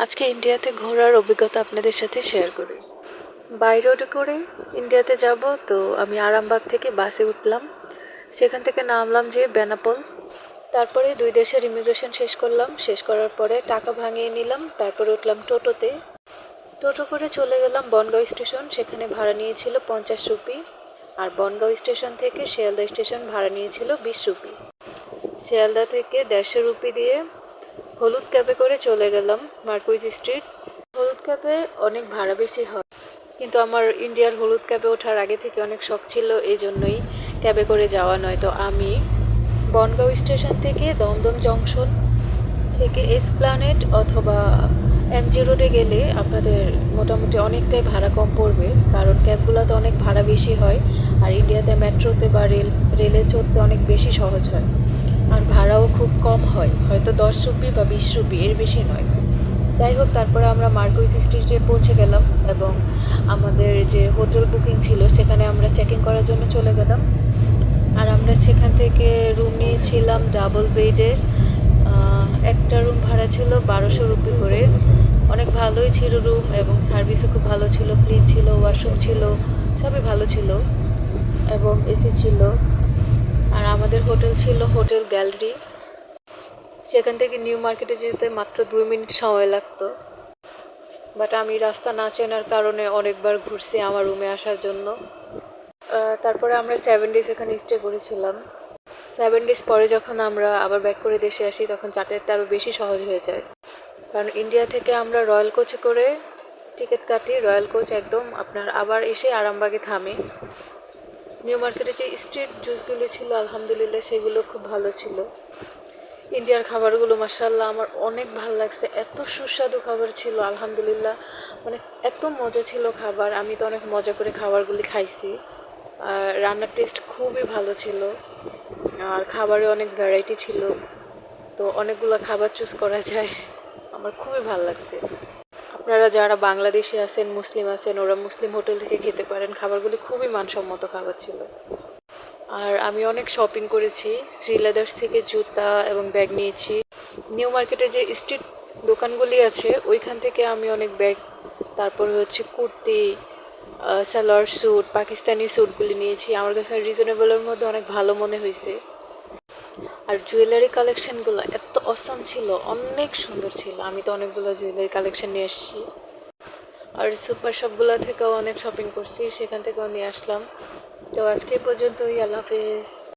আজকে ইন্ডিয়াতে ঘোরার অভিজ্ঞতা আপনাদের সাথে শেয়ার করি। বাই রোডে করে ইন্ডিয়াতে যাব, তো আমি আরামবাগ থেকে বাসে উঠলাম। সেখান থেকে নামলাম যে বেনাপোল। তারপরে 2 দেশের ইমিগ্রেশন শেষ করলাম। শেষ করার পরে টাকা ভাঙিয়ে নিলাম। তারপরে উঠলাম টোটোতে। টোটো করে চলে গেলাম বনগাঁও স্টেশন। সেখানে ভাড়া নিয়েছিল 50 রুপি। আর বনগাঁও স্টেশন থেকে শিয়ালদা স্টেশন ভাড়া নিয়েছিল 20 রুপি। শিয়ালদা থেকে 150 রুপি দিয়ে হলুদ ক্যাবে করে চলে গেলাম মার্কুইজ স্ট্রিট। হলুদ ক্যাবে অনেক ভাড়া বেশি হয়, কিন্তু আমার ইন্ডিয়ার হলুদ ক্যাবে ওঠার আগে থেকে অনেক শখ ছিল, এই জন্যই ক্যাবে করে যাওয়া। নয় তো আমি বনগাঁও স্টেশন থেকে দমদম জংশন থেকে এসপ্ল্যানেড অথবা এমজি রোডে গেলে আপনাদের মোটামুটি অনেকটাই ভাড়া কম পড়বে, কারণ ক্যাবগুলোতে অনেক ভাড়া বেশি হয়। আর ইন্ডিয়াতে মেট্রোতে বা রেলে চড়তে অনেক বেশি সহজ হয়, আর ভাড়াও খুব কম হয়, হয়তো 10 রুপি বা 20 রুপি, এর বেশি নয়। যাই হোক, তারপরে আমরা মার্কুইজ স্ট্রিটে পৌঁছে গেলাম এবং আমাদের যে হোটেল বুকিং ছিল সেখানে আমরা চেকিং করার জন্য চলে গেলাম। আর আমরা সেখান থেকে রুম নিয়েছিলাম ডাবল বেডের। একটা রুম ভাড়া ছিল 1200 রুপি করে। অনেক ভালোই ছিল রুম এবং সার্ভিসও খুব ভালো ছিল, ক্লিন ছিল, ওয়াশরুম ছিল, সবই ভালো ছিল এবং এসি ছিল। আর আমাদের হোটেল ছিল হোটেল গ্যালারি। সেখান থেকে নিউ মার্কেটে যেতে মাত্র 2 মিনিট সময় লাগতো, বাট আমি রাস্তা না চেনার কারণে অনেকবার ঘুরছি আমার রুমে আসার জন্য। তারপরে আমরা 7 ডেজ এখানে স্টে করেছিলাম। 7 ডেজ পরে যখন আমরা আবার ব্যাক করে দেশে আসি, তখন যাতায়াতটা আরও বেশি সহজ হয়ে যায়, কারণ ইন্ডিয়া থেকে আমরা রয়্যাল কোচে করে টিকিট কাটি। রয়্যাল কোচ একদম আপনার আবার এসে আরামবাগে থামে। নিউ মার্কেটে যে স্ট্রিট জুসগুলি ছিল আলহামদুলিল্লাহ সেগুলো খুব ভালো ছিল। ইন্ডিয়ার খাবারগুলো মাশাআল্লাহ আমার অনেক ভালো লাগছে, এত সুস্বাদু খাবার ছিল আলহামদুলিল্লাহ, মানে এত মজা ছিল খাবার। আমি তো অনেক মজা করে খাবারগুলি খাইছি। রান্নার টেস্ট খুবই ভালো ছিল, আর খাবারে অনেক ভ্যারাইটি ছিল, তো অনেকগুলো খাবার চুজ করা যায়। আমার খুবই ভালো লাগছে। আপনারা যারা বাংলাদেশে আছেন, মুসলিম আছেন, ওরা মুসলিম হোটেল থেকে খেতে পারেন, খাবারগুলি খুবই মানসম্মত খাবার ছিল। আর আমি অনেক শপিং করেছি, শ্রীলেদার্স থেকে জুতা এবং ব্যাগ নিয়েছি। নিউ মার্কেটে যে স্ট্রিট দোকানগুলি আছে ওইখান থেকে আমি অনেক ব্যাগ, তারপর হচ্ছে কুর্তি, সালোয়ার স্যুট, পাকিস্তানি স্যুটগুলি নিয়েছি। আমার কাছে রিজনেবলের মধ্যে অনেক ভালো মনে হয়েছে। আর জুয়েলারি কালেকশানগুলো এত অসাম ছিল, অনেক সুন্দর ছিল। আমি তো অনেকগুলো জুয়েলারি কালেকশান নিয়ে এসেছি। আর সুপার শপগুলো থেকেও অনেক শপিং করছি, সেখান থেকেও নিয়ে আসলাম। তো আজকে পর্যন্তই, আল্লাহ হাফেজ।